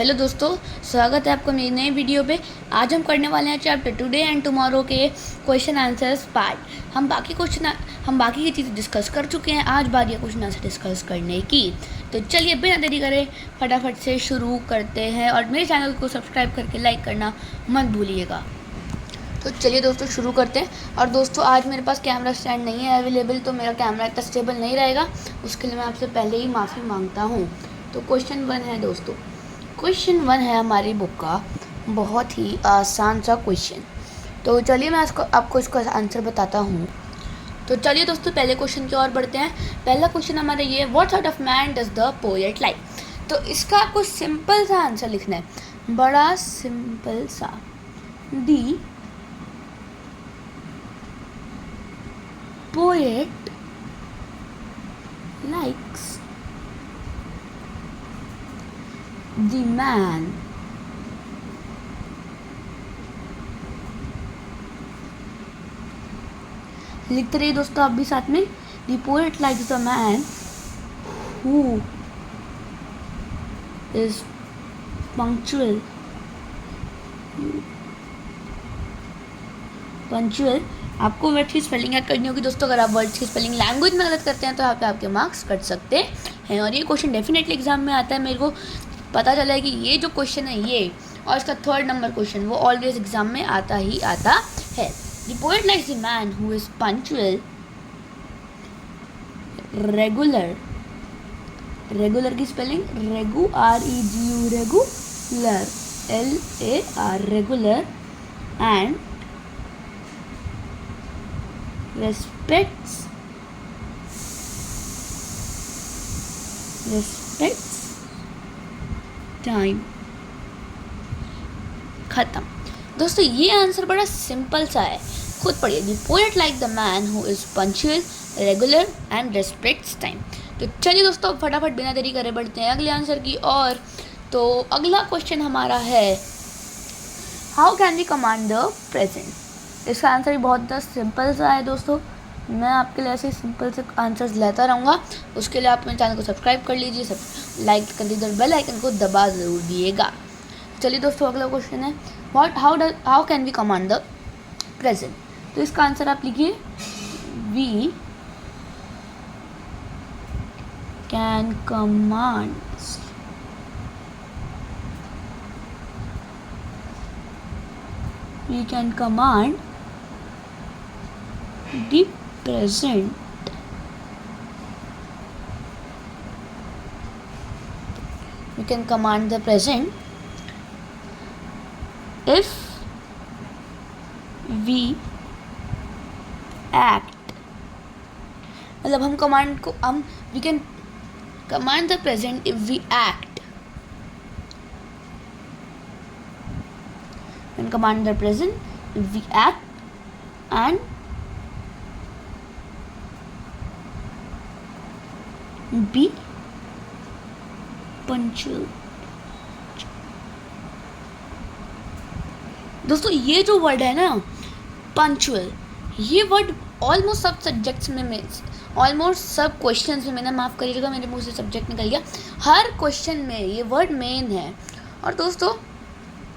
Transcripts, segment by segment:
Hello दोस्तों, स्वागत है आपका मेरी नई वीडियो पे। आज हम करने वाले हैं चैप्टर टुडे एंड टुमारो के क्वेश्चन आंसर्स पार्ट। हम बाकी की चीज़ें डिस्कस कर चुके हैं। आज बारी है क्वेश्चन आंसर डिस्कस करने की। तो चलिए बिना देरी करे फटाफट से शुरू करते हैं और मेरे चैनल को सब्सक्राइब करके लाइक करना मत भूलिएगा। तो चलिए दोस्तों शुरू करते हैं। और दोस्तों आज मेरे पास कैमरा स्टैंड नहीं है अवेलेबल, तो मेरा कैमरा इतना स्टेबल नहीं रहेगा, उसके लिए मैं आपसे पहले ही माफ़ी मांगता हूँ। तो क्वेश्चन 1 है दोस्तों, क्वेश्चन 1 है हमारी बुक का बहुत ही आसान सा क्वेश्चन। तो चलिए मैं आपको इसका आंसर बताता हूँ। तो चलिए दोस्तों पहले क्वेश्चन की ओर बढ़ते हैं। पहला क्वेश्चन हमारा ये, what sort of man does the poet like. तो इसका आपको सिंपल सा आंसर लिखना है, बड़ा सिंपल सा। दी poet likes the man लिखते रहिए दोस्तों आप भी साथ में। The poet likes the man who is punctual आपको वर्ड की स्पेलिंग याद करनी होगी दोस्तों। अगर आप वर्ड्स की स्पेलिंग लैंग्वेज में गलत करते हैं तो यहाँ पे आपके मार्क्स कट सकते हैं। और ये क्वेश्चन डेफिनेटली एग्जाम में आता है। मेरे को पता चला है कि ये जो क्वेश्चन है ये और इसका 3rd नंबर क्वेश्चन वो ऑलवेज एग्जाम में आता ही आता है। The poet likes the man who is punctual, regular की स्पेलिंग रेगू, REGU, regular, LAR, regular, and respects time। खत्म दोस्तों, ये आंसर बड़ा सिंपल सा है, खुद पढ़िए। The poet like the man who is punctual, regular and respects time. तो चलिए दोस्तों फटाफट बिना देरी करे बढ़ते हैं अगले आंसर की ओर। तो अगला क्वेश्चन हमारा है, how can we command the present. इसका आंसर भी बहुत सिंपल सा है दोस्तों। मैं आपके लिए ऐसे सिंपल से आंसर्स लेता रहूँगा। उसके लिए आप मेरे चैनल को सब्सक्राइब कर लीजिए, लाइक कर दीजिए, बेल आइकन को दबा ज़रूर दिएगा। चलिए दोस्तों अगला क्वेश्चन है, how can we command the present. तो इसका आंसर आप लिखिए, we can command the present we can command the present if we act। मतलब हम कमांड को we can command the present if we act, we can command the present if we act and be punctual. दोस्तों ये जो word है ना punctual, ये word almost सब सब्जेक्ट्स में ऑलमोस्ट सब क्वेश्चंस में, मैंने माफ़ करिएगा मेरे मुंह से सब्जेक्ट निकल गया, हर क्वेश्चन में ये वर्ड मेन है। और दोस्तों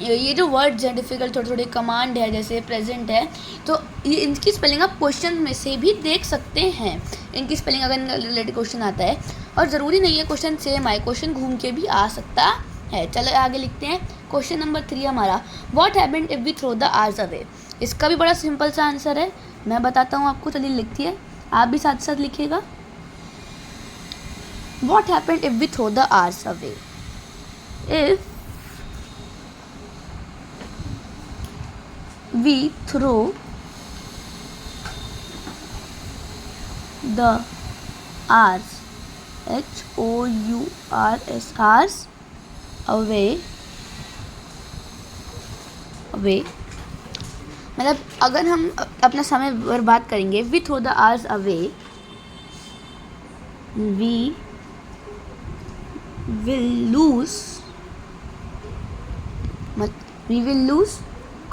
ये जो वर्ड्स हैं डिफ़िकल्ट, थोड़े कमांड है जैसे प्रेजेंट है, तो ये इनकी स्पेलिंग आप क्वेश्चन में से भी देख सकते हैं। इनकी स्पेलिंग अगर रिलेटेड क्वेश्चन आता है, और ज़रूरी नहीं है क्वेश्चन सेम आए, क्वेश्चन घूम के भी आ सकता है। चलो आगे लिखते हैं। क्वेश्चन नंबर 3 हमारा, what happened if we throw the hours away. इसका भी बड़ा सिंपल सा आंसर है, मैं बताता हूँ आपको। चलिए लिखती है, आप भी साथ साथ लिखिएगा। What happened if we throw the hours away. If we throw the hours, HOURS, hours away, मतलब अगर हम अपना समय बर्बाद करेंगे, we throw the hours away, we will lose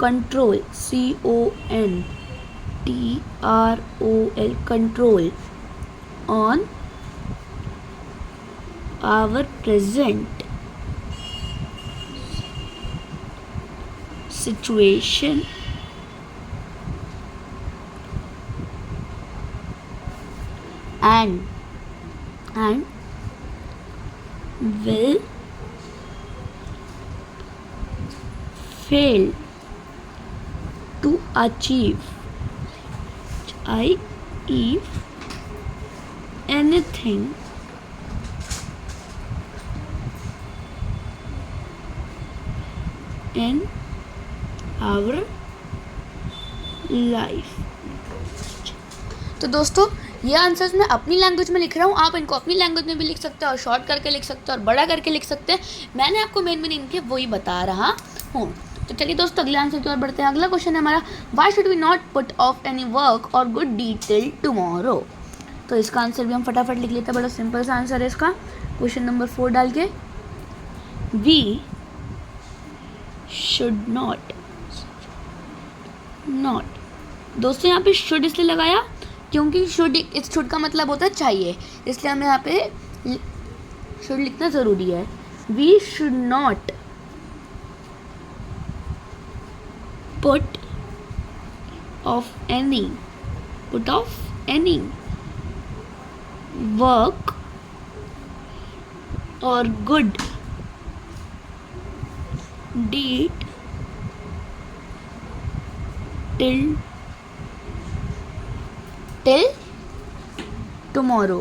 control, CONTROL, control on our present situation and will fail to achieve i.e. anything in our life। तो दोस्तों ये आंसर्स मैं अपनी लैंग्वेज में लिख रहा हूँ, आप इनको अपनी लैंग्वेज में भी लिख सकते हैं और शॉर्ट करके लिख सकते हैं और बड़ा करके लिख सकते हैं। मैंने आपको मेन इनके वही बता रहा हूँ। तो चलिए दोस्तों अगले आंसर की ओर बढ़ते हैं। अगला क्वेश्चन है हमारा, why should we not put off any work और गुड डीड टिल टुमारो। तो इसका आंसर भी हम फटाफट लिख लेते हैं, बड़ा सिंपल सा आंसर है इसका। क्वेश्चन नंबर 4 डाल के, वी शुड नॉट दोस्तों यहाँ पे शुड इसलिए लगाया क्योंकि शुड का मतलब होता है चाहिए, इसलिए हमें यहाँ पे शुड लिखना ज़रूरी है। We should not put off any work और good deed till tomorrow.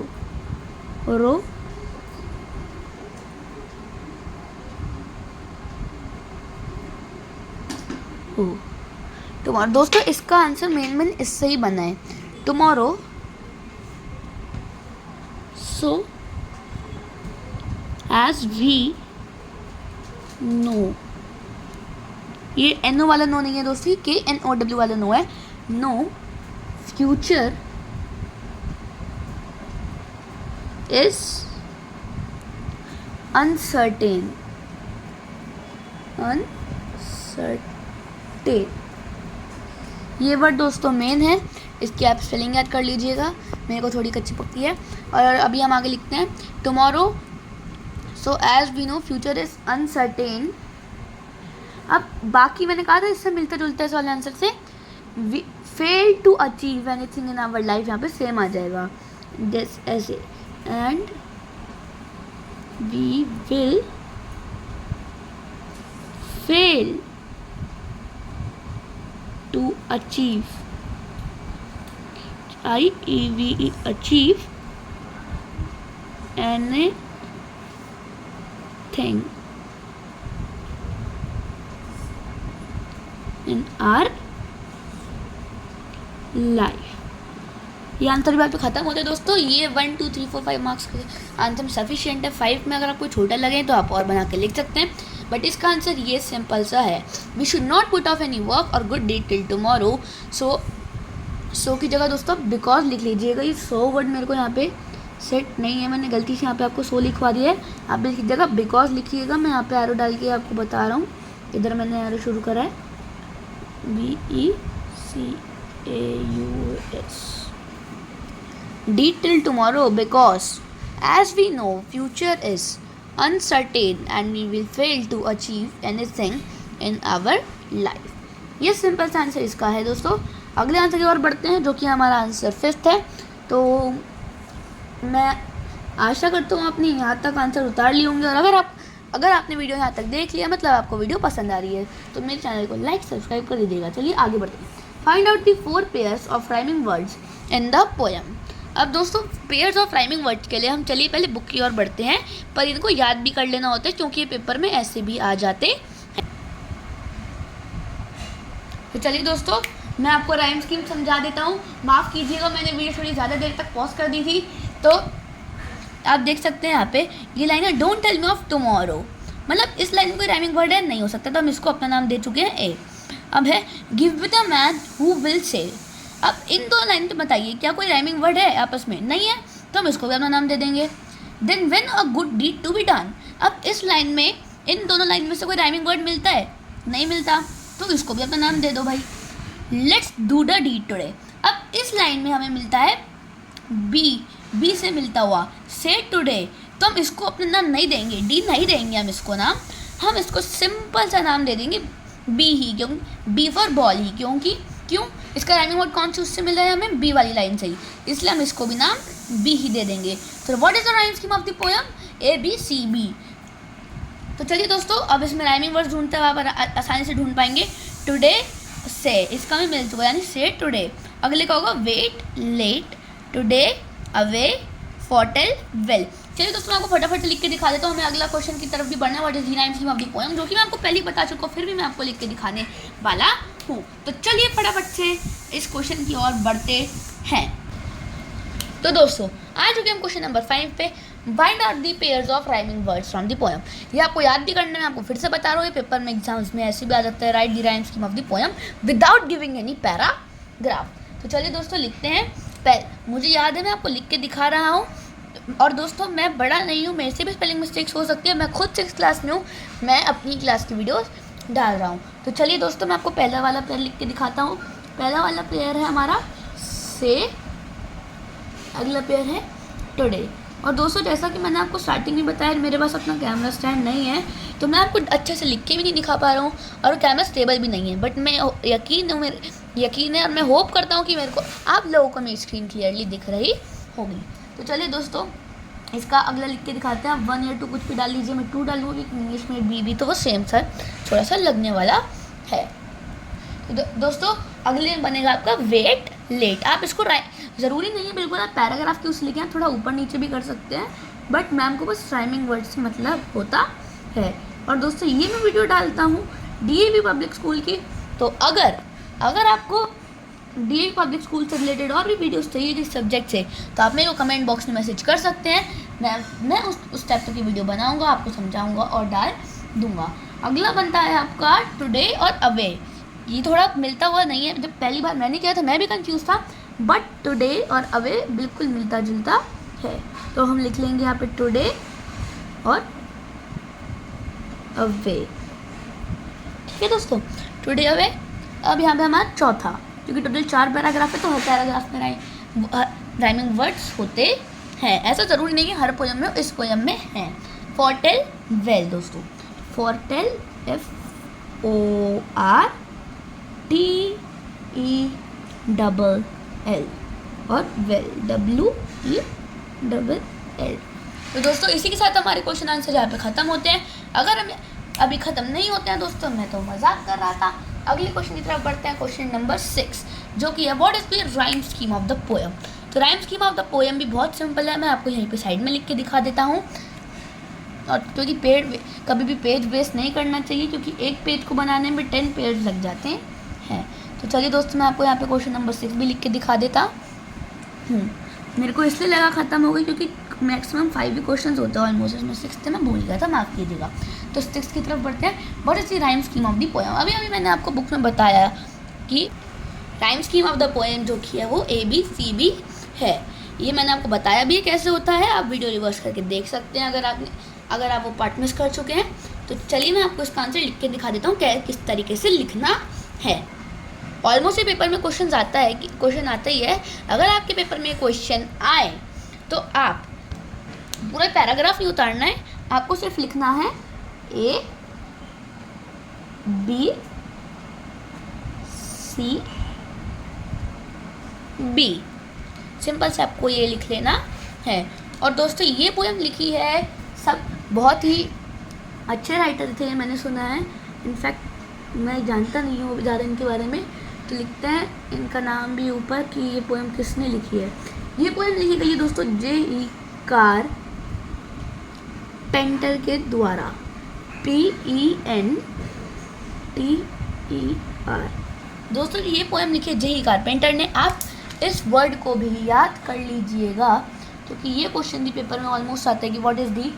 Tomorrow दोस्तों इसका आंसर मेन इससे ही बना है, tomorrow. So as we know, ये NO वाला नो नहीं है दोस्तों, KNOW वाला नो है। Know future is uncertain. ये वर्ड दोस्तों मेन है, इसकी आप स्पेलिंग याद कर लीजिएगा, मेरे को थोड़ी कच्ची पक्की है। और अभी हम आगे लिखते हैं tomorrow. So as we know future is uncertain. अब बाकी मैंने कहा था इससे मिलता जुलता है इस वाले आंसर से, we fail to achieve anything in our life, यहाँ पे सेम आ जाएगा दिस ऐसे, and we will fail to achieve IEVE achieve anything in our life। ये आंसर भी आप तो खत्म होते हैं दोस्तों। ये 1 2 3 4 5 मार्क्स के आंसर में सफिशिएंट है। 5 में अगर आपको छोटा लगे तो आप और बना के लिख सकते हैं, बट इसका आंसर ये सिंपल सा है, we should not put off any work और गुड डीड टिल टुमारो। सो की जगह दोस्तों बिकॉज लिख लीजिएगा। ये 100 वर्ड मेरे को यहाँ पे सेट नहीं है, मैंने गलती से यहाँ पे आपको 100 लिखवा दिया है, आप इसकी जगह बिकॉज लिखिएगा। मैं यहाँ पे एरो डाल के आपको बता रहा हूँ, इधर मैंने एरो शुरू करा है, BECAUS deed till tomorrow because as we know future is uncertain and we will fail to achieve anything in our life। ये सिंपल सा आंसर इसका है दोस्तों। अगले आंसर की ओर बढ़ते हैं जो कि हमारा आंसर 5th है। तो मैं आशा करता हूँ आपने यहाँ तक आंसर उतार लिए होंगे, और अगर आपने वीडियो यहाँ तक देख लिया मतलब आपको वीडियो पसंद आ रही है तो मेरे चैनल को लाइक सब्सक्राइब कर दीजिएगा। चलिए आगे बढ़ते हैं। Find out the 4 pairs of rhyming words in the poem. अब दोस्तों पेयर्स ऑफ राइमिंग वर्ड्स के लिए हम चलिए पहले बुक की ओर बढ़ते हैं, पर इनको याद भी कर लेना होता है क्योंकि ये पेपर में ऐसे भी आ जाते हैं। तो चलिए दोस्तों मैं आपको राइम स्कीम समझा देता हूँ। माफ़ कीजिएगा मैंने वीडियो थोड़ी ज़्यादा देर तक पॉज कर दी थी। तो आप देख सकते हैं यहाँ पे ये लाइन है, don't tell me of tomorrow, मतलब इस लाइन में कोई राइमिंग वर्ड है नहीं हो सकता, तो हम इसको अपना नाम दे चुके हैं ए। अब है give with a man who will sell. अब इन दो लाइन पे बताइए क्या कोई राइमिंग वर्ड है आपस में, नहीं है, तो हम इसको भी अपना नाम दे देंगे। Then when a good deed to be done. अब इस लाइन में इन दोनों लाइन में से कोई राइमिंग वर्ड मिलता है, नहीं मिलता, तो इसको भी अपना नाम दे दो भाई। Let's do the deed today. अब इस लाइन में हमें मिलता है बी से मिलता हुआ से टुडे, तो हम इसको अपना नाम नहीं देंगे, डी नहीं देंगे हम इसको नाम, हम इसको सिंपल सा नाम दे देंगे बी ही, क्यों बी फॉर बॉल ही, क्यों इसका राइमिंग वर्ड कौन सी उससे मिला है हमें, बी वाली लाइन से ही, इसलिए हम इसको भी नाम बी ही दे देंगे। तो what is the rhyme scheme of the poem, ABCB। तो चलिए दोस्तों, अब इसमें राइमिंग वर्ड्स ढूंढते हुए आप आसानी से ढूंढ पाएंगे। टुडे से, इसका भी मिल चुका यानी से टुडे। अगले का होगा wait late, today away foretell well. चलिए दोस्तों, मैं आपको फटाफट लिख के दिखा देता हूँ। हमें अगला क्वेश्चन की तरफ भी बढ़ना है, what is the rhyme scheme of the poem, जो कि मैं आपको पहले ही बता चुका हूँ, फिर भी मैं आपको लिख के दिखाने वाला हूँ। तो चलिए फटाफट से इस क्वेश्चन की ओर बढ़ते हैं। तो दोस्तों, आ चुके हम क्वेश्चन नंबर 5 पे। Find out the pairs of rhyming words from the poem. ये आपको याद भी करना है, आपको फिर से बता रहा हूँ, ये पेपर में एग्जाम्स में ऐसे भी आ जाता है, right the rhyme scheme of the poem without giving any paragraph. तो चलिए दोस्तों, लिखते हैं। मुझे याद है, मैं आपको लिख के दिखा रहा हूँ। और दोस्तों, मैं बड़ा नहीं हूँ, मेरे से भी स्पेलिंग मिस्टेक्स हो सकती है, मैं खुद 6th क्लास में हूँ, मैं अपनी क्लास की वीडियोस डाल रहा हूँ। तो चलिए दोस्तों, मैं आपको पहला वाला पेयर लिख के दिखाता हूँ। पहला वाला पेयर है हमारा से, अगला पेयर है टुडे। और दोस्तों, जैसा कि मैंने आपको स्टार्टिंग में बताया, मेरे पास अपना कैमरा स्टैंड नहीं है, तो मैं आपको अच्छे से लिख के भी नहीं दिखा पा रहा हूँ, और कैमरा स्टेबल भी नहीं है। बट मैं यकीन है और मैं होप करता हूँ कि मेरे को आप लोगों को मेरी स्क्रीन क्लियरली दिख रही होगी। तो चलिए दोस्तों, इसका अगला लिख के दिखाते हैं। आप 1 या 2 कुछ भी डाल लीजिए, मैं 2 डालूँगी, इंग्लिश में बी तो वो सेम सर थोड़ा सा लगने वाला है। तो दोस्तों, अगले बनेगा आपका वेट लेट। आप इसको ज़रूरी नहीं है बिल्कुल आप पैराग्राफ के उस लिखें, आप थोड़ा ऊपर नीचे भी कर सकते हैं, बट मैम को बस राइमिंग वर्ड से मतलब होता है। और दोस्तों, ये मैं वीडियो डालता हूँ DAV पब्लिक स्कूल की। तो अगर आपको DAV पब्लिक स्कूल से रिलेटेड और भी वीडियोस चाहिए जिस सब्जेक्ट से, तो आप मेरे को कमेंट बॉक्स में मैसेज कर सकते हैं। मैं उस टाइप की वीडियो बनाऊँगा, आपको समझाऊँगा और डाल दूँगा। अगला बनता है आपका टुडे और अवे। ये थोड़ा मिलता हुआ नहीं है, जब पहली बार मैंने किया था मैं भी कंफ्यूज था, बट टुडे और अवे बिल्कुल मिलता जुलता है। तो हम लिख लेंगे यहाँ पे टुडे और अवे। ठीक है दोस्तों, टुडे अवे। अब यहाँ पे हमारा चौथा, क्योंकि टोटल 4 पैराग्राफ है, तो हर पैराग्राफ में राइमिंग वर्ड्स होते हैं। ऐसा ज़रूरी नहीं है हर पोएम में, इस पोएम में है। फोरटेल वेल दोस्तों, फोरटेल FORTEL और वेल WELL। तो दोस्तों, इसी के साथ हमारे क्वेश्चन आंसर यहाँ पे ख़त्म होते हैं। अगर हम अभी ख़त्म नहीं होते हैं दोस्तों, मैं तो मजाक कर रहा था। अगले क्वेश्चन की तरफ बढ़ते हैं, क्वेश्चन नंबर 6, जो कि है what is the rhyme scheme of the poem. तो rhyme scheme of the poem भी बहुत सिंपल है, मैं आपको यहीं पे साइड में लिख के दिखा देता हूँ। और क्योंकि कभी भी पेज वेस्ट नहीं करना चाहिए, क्योंकि एक पेज को बनाने में 10 पेज लग जाते हैं। तो चलिए दोस्तों, मैं आपको यहाँ पे क्वेश्चन नंबर 6 भी लिख के दिखा देता हूँ। मेरे को इसलिए लगा ख़त्म हो गई क्योंकि मैक्सिमम 5 ही क्वेश्चन होते हैं ऑलमोस्ट, इसमें 6th मैं भूल गया था, माफ़ कीजिएगा। तो 6th की तरफ बढ़ते हैं। What is the rhyme scheme of the poem. अभी मैंने आपको बुक में बताया कि rhyme scheme of the poem जो कि है वो ABCB है। ये मैंने आपको बताया भी कैसे होता है, आप वीडियो रिवर्स करके देख सकते हैं अगर आप वो पार्ट मिस कर चुके हैं। तो चलिए मैं आपको इसका आंसर लिख के दिखा देता हूँ किस तरीके से लिखना है। ऑलमोस्ट ये पेपर में क्वेश्चन आता ही है। अगर आपके पेपर में क्वेश्चन आए तो आप पूरा पैराग्राफ नहीं उतारना है, आपको सिर्फ लिखना है ABCB। सिंपल से आपको ये लिख लेना है। और दोस्तों, ये पोएम लिखी है सब बहुत ही अच्छे राइटर थे, मैंने सुना है। इनफैक्ट मैं जानता नहीं हूँ ज़्यादा इनके बारे में, तो लिखते हैं इनका नाम भी ऊपर कि ये पोएम किसने लिखी है। ये पोएम लिखी गई है दोस्तों J.E. कारपेंटर के द्वारा, PENTER। दोस्तों, ये पोएम लिखी है J.E. कारपेंटर ने। आप इस वर्ड को भी याद कर लीजिएगा, क्योंकि ये क्वेश्चन भी पेपर में ऑलमोस्ट आता है कि what is the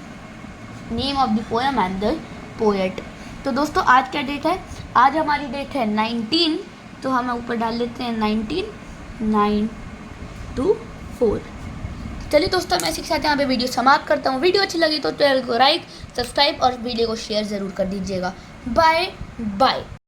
name of the poem and the poet. तो दोस्तों, आज क्या डेट है? आज हमारी डेट है 19, तो हम ऊपर डाल लेते हैं 1994। चलिए दोस्तों, मैं इसी के साथ यहाँ पे वीडियो समाप्त करता हूँ। वीडियो अच्छी लगी तो चैनल को लाइक, सब्सक्राइब और वीडियो को शेयर ज़रूर कर दीजिएगा। Bye bye.